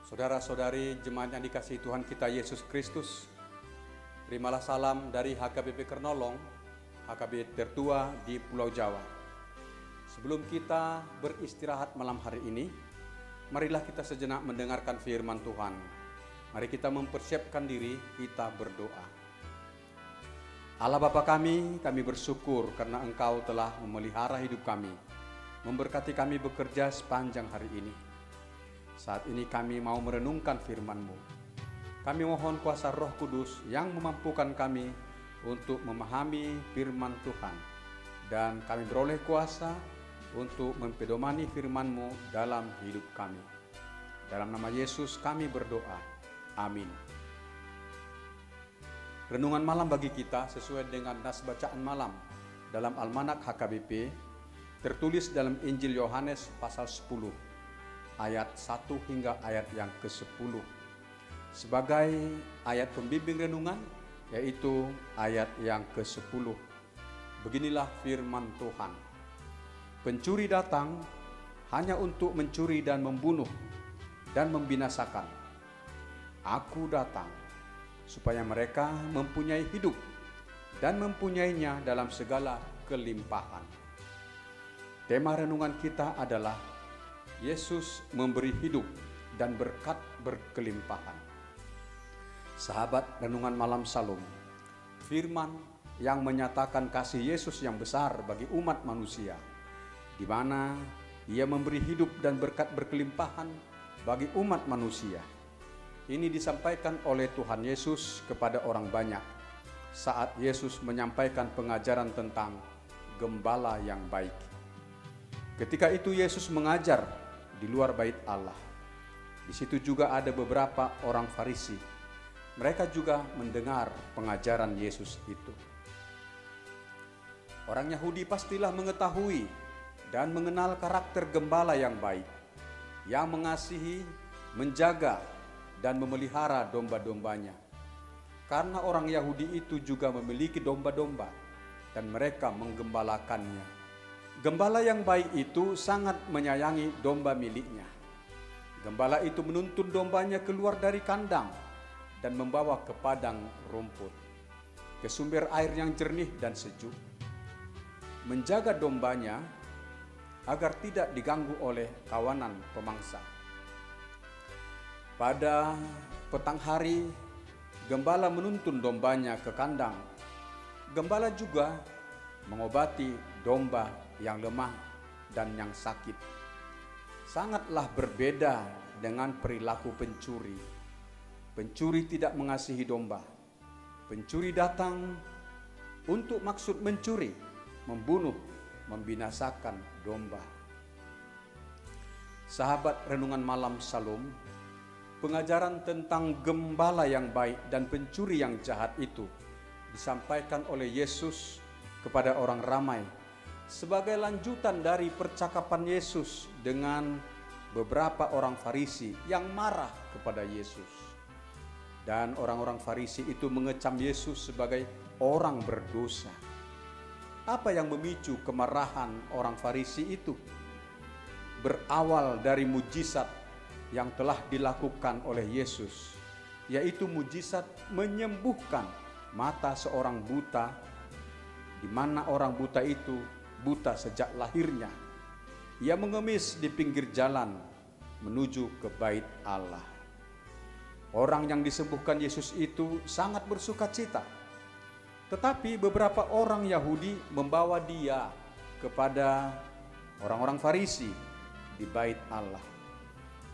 Saudara-saudari jemaat yang dikasihi Tuhan kita Yesus Kristus, terimalah salam dari HKBP Kernolong, HKBP tertua di Pulau Jawa. Sebelum kita beristirahat malam hari ini, marilah kita sejenak mendengarkan firman Tuhan. Mari kita mempersiapkan diri, kita berdoa. Allah Bapa kami bersyukur karena Engkau telah memelihara hidup kami, memberkati kami bekerja sepanjang hari ini. Saat ini kami mau merenungkan firman-Mu. Kami mohon kuasa Roh Kudus yang memampukan kami untuk memahami firman Tuhan. Dan kami beroleh kuasa untuk mempedomani firman-Mu dalam hidup kami. Dalam nama Yesus kami berdoa. Amin. Renungan malam bagi kita sesuai dengan nas bacaan malam dalam Almanak HKBP tertulis dalam Injil Yohanes pasal 10. Ayat 1 hingga ayat yang ke-10. Sebagai ayat pembimbing renungan, yaitu ayat yang ke-10. Beginilah firman Tuhan. Pencuri datang hanya untuk mencuri dan membunuh dan membinasakan. Aku datang supaya mereka mempunyai hidup dan mempunyainya dalam segala kelimpahan. Tema renungan kita adalah Yesus memberi hidup dan berkat berkelimpahan. Sahabat renungan malam Salum, firman yang menyatakan kasih Yesus yang besar bagi umat manusia, di mana Ia memberi hidup dan berkat berkelimpahan bagi umat manusia. Ini disampaikan oleh Tuhan Yesus kepada orang banyak saat Yesus menyampaikan pengajaran tentang gembala yang baik. Ketika itu Yesus mengajar di luar bait Allah. Di situ juga ada beberapa orang Farisi. Mereka juga mendengar pengajaran Yesus itu. Orang Yahudi pastilah mengetahui dan mengenal karakter gembala yang baik, yang mengasihi, menjaga, dan memelihara domba-dombanya. Karena orang Yahudi itu juga memiliki domba-domba dan mereka menggembalakannya. Gembala yang baik itu sangat menyayangi domba miliknya. Gembala itu menuntun dombanya keluar dari kandang dan membawa ke padang rumput, ke sumber air yang jernih dan sejuk. Menjaga dombanya agar tidak diganggu oleh kawanan pemangsa. Pada petang hari, gembala menuntun dombanya ke kandang. Gembala juga mengobati domba yang lemah dan yang sakit. Sangatlah berbeda dengan perilaku pencuri. Pencuri tidak mengasihi domba. Pencuri datang untuk maksud mencuri, membunuh, membinasakan domba. Sahabat renungan malam Salum, pengajaran tentang gembala yang baik dan pencuri yang jahat itu disampaikan oleh Yesus kepada orang ramai sebagai lanjutan dari percakapan Yesus dengan beberapa orang Farisi yang marah kepada Yesus. Dan orang-orang Farisi itu mengecam Yesus sebagai orang berdosa. Apa yang memicu kemarahan orang Farisi itu? Berawal dari mujizat yang telah dilakukan oleh Yesus, yaitu mujizat menyembuhkan mata seorang buta, di mana orang buta itu buta sejak lahirnya. Ia mengemis di pinggir jalan menuju ke bait Allah. Orang yang disembuhkan Yesus itu sangat bersuka cita. Tetapi beberapa orang Yahudi membawa dia kepada orang-orang Farisi di bait Allah.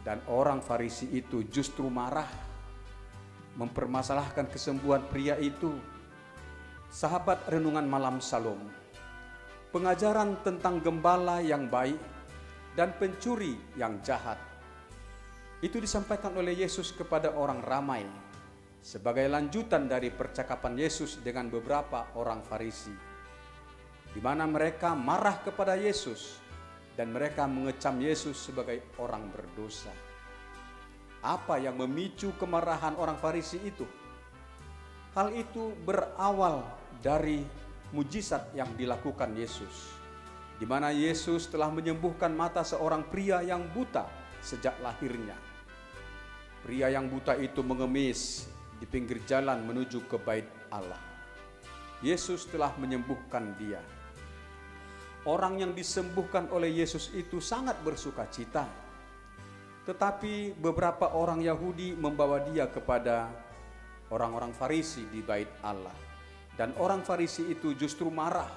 Dan orang Farisi itu justru marah, mempermasalahkan kesembuhan pria itu. Sahabat renungan malam Salum, pengajaran tentang gembala yang baik dan pencuri yang jahat itu disampaikan oleh Yesus kepada orang ramai sebagai lanjutan dari percakapan Yesus dengan beberapa orang Farisi, di mana mereka marah kepada Yesus dan mereka mengecam Yesus sebagai orang berdosa. Apa yang memicu kemarahan orang Farisi itu? Hal itu berawal dari mujizat yang dilakukan Yesus, di mana Yesus telah menyembuhkan mata seorang pria yang buta sejak lahirnya. Pria yang buta itu mengemis di pinggir jalan menuju ke bait Allah. Yesus telah menyembuhkan dia. Orang yang disembuhkan oleh Yesus itu sangat bersuka cita. Tetapi beberapa orang Yahudi membawa dia kepada orang-orang Farisi di bait Allah. Dan orang Farisi itu justru marah.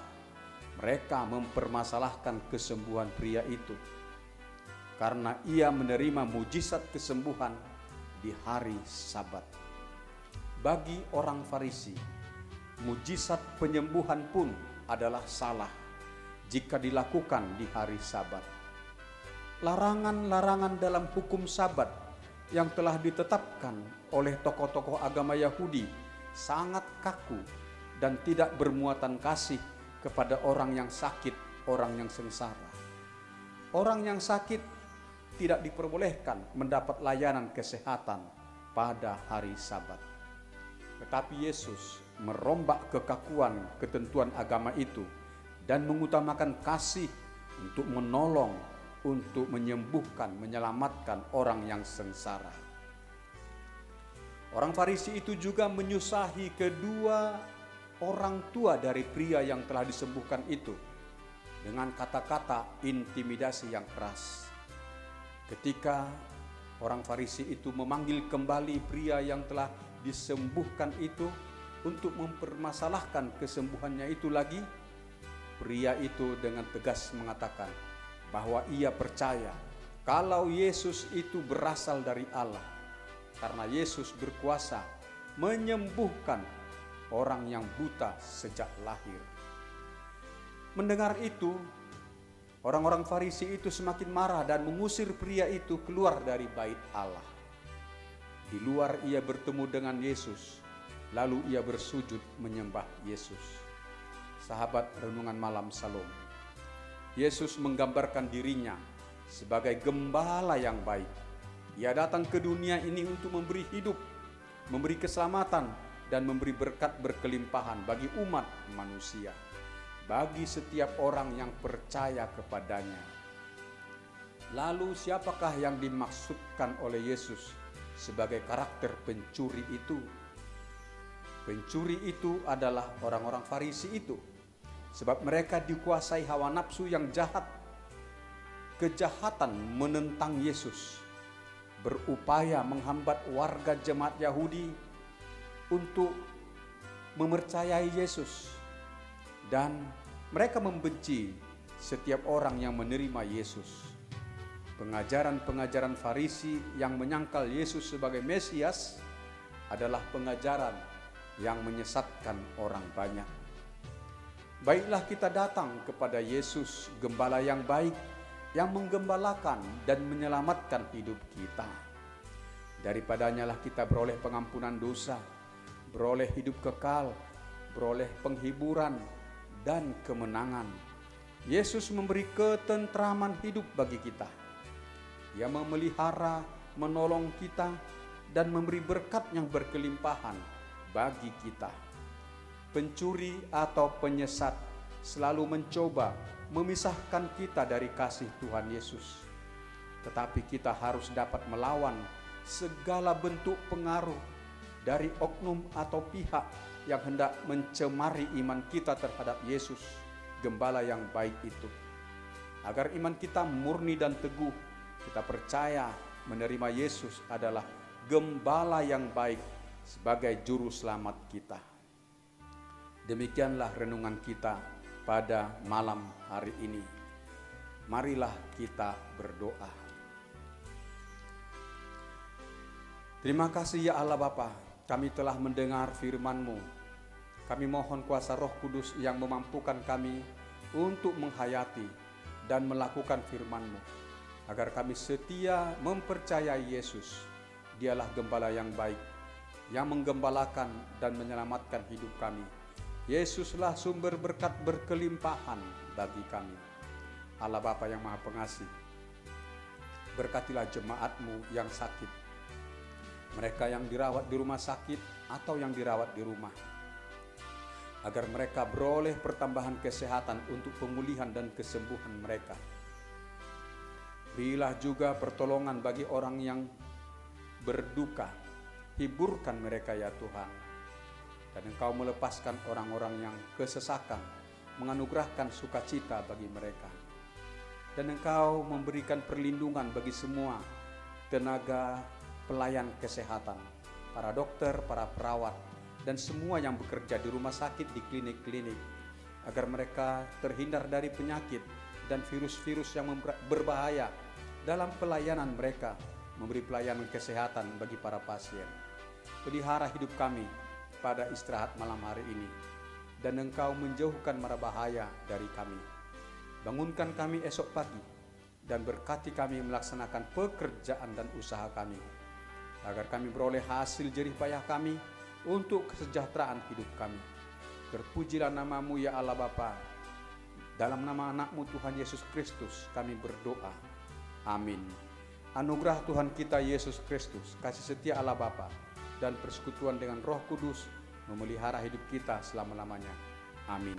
Mereka mempermasalahkan kesembuhan pria itu karena ia menerima mujizat kesembuhan di hari Sabat. Bagi orang Farisi, mujizat penyembuhan pun adalah salah jika dilakukan di hari Sabat. Larangan-larangan dalam hukum Sabat yang telah ditetapkan oleh tokoh-tokoh agama Yahudi sangat kaku dan tidak bermuatan kasih kepada orang yang sakit, orang yang sengsara. Orang yang sakit tidak diperbolehkan mendapat layanan kesehatan pada hari Sabat. Tetapi Yesus merombak kekakuan ketentuan agama itu dan mengutamakan kasih untuk menolong, untuk menyembuhkan, menyelamatkan orang yang sengsara. Orang Farisi itu juga menyusahi kedua orang tua dari pria yang telah disembuhkan itu dengan kata-kata intimidasi yang keras. Ketika orang Farisi itu memanggil kembali pria yang telah disembuhkan itu untuk mempermasalahkan kesembuhannya itu lagi, pria itu dengan tegas mengatakan bahwa ia percaya kalau Yesus itu berasal dari Allah, karena Yesus berkuasa menyembuhkan orang yang buta sejak lahir. Mendengar itu, orang-orang Farisi itu semakin marah dan mengusir pria itu keluar dari bait Allah. Di luar ia bertemu dengan Yesus, lalu ia bersujud menyembah Yesus. Sahabat Renungan Malam Salom, Yesus menggambarkan dirinya sebagai gembala yang baik. Ia datang ke dunia ini untuk memberi hidup, memberi keselamatan, dan memberi berkat berkelimpahan bagi umat manusia, bagi setiap orang yang percaya kepadanya. Lalu siapakah yang dimaksudkan oleh Yesus sebagai karakter pencuri itu? Pencuri itu adalah orang-orang Farisi itu, sebab mereka dikuasai hawa nafsu yang jahat. Kejahatan menentang Yesus, berupaya menghambat warga jemaat Yahudi untuk mempercayai Yesus. Dan mereka membenci setiap orang yang menerima Yesus. Pengajaran-pengajaran Farisi yang menyangkal Yesus sebagai Mesias adalah pengajaran yang menyesatkan orang banyak. Baiklah kita datang kepada Yesus, gembala yang baik, yang menggembalakan dan menyelamatkan hidup kita. Daripadanya lah kita beroleh pengampunan dosa, beroleh hidup kekal, beroleh penghiburan dan kemenangan. Yesus memberi ketentraman hidup bagi kita. Dia memelihara, menolong kita, dan memberi berkat yang berkelimpahan bagi kita. Pencuri atau penyesat selalu mencoba memisahkan kita dari kasih Tuhan Yesus. Tetapi kita harus dapat melawan segala bentuk pengaruh dari oknum atau pihak yang hendak mencemari iman kita terhadap Yesus, gembala yang baik itu. Agar iman kita murni dan teguh, kita percaya menerima Yesus adalah gembala yang baik sebagai juru selamat kita. Demikianlah renungan kita pada malam hari ini. Marilah kita berdoa. Terima kasih ya Allah Bapa, kami telah mendengar firman-Mu. Kami mohon kuasa Roh Kudus yang memampukan kami untuk menghayati dan melakukan firman-Mu, agar kami setia mempercayai Yesus. Dialah gembala yang baik, yang menggembalakan dan menyelamatkan hidup kami. Yesuslah sumber berkat berkelimpahan bagi kami. Allah Bapa yang Maha Pengasih, berkatilah jemaat-Mu yang sakit, mereka yang dirawat di rumah sakit atau yang dirawat di rumah, agar mereka beroleh pertambahan kesehatan untuk pemulihan dan kesembuhan mereka. Berilah juga pertolongan bagi orang yang berduka. Hiburkan mereka ya Tuhan. Dan Engkau melepaskan orang-orang yang kesesakan, menganugerahkan sukacita bagi mereka. Dan Engkau memberikan perlindungan bagi semua tenaga pelayan kesehatan, para dokter, para perawat, dan semua yang bekerja di rumah sakit, di klinik-klinik, agar mereka terhindar dari penyakit dan virus-virus yang berbahaya dalam pelayanan mereka, memberi pelayanan kesehatan bagi para pasien. Pelihara hidup kami pada istirahat malam hari ini, dan Engkau menjauhkan mara bahaya dari kami. Bangunkan kami esok pagi, dan berkati kami melaksanakan pekerjaan dan usaha kami, agar kami beroleh hasil jerih payah kami untuk kesejahteraan hidup kami. Terpujilah nama-Mu ya Allah Bapa. Dalam nama anak-Mu Tuhan Yesus Kristus kami berdoa. Amin. Anugerah Tuhan kita Yesus Kristus, kasih setia Allah Bapa, dan persekutuan dengan Roh Kudus memelihara hidup kita selama-lamanya. Amin.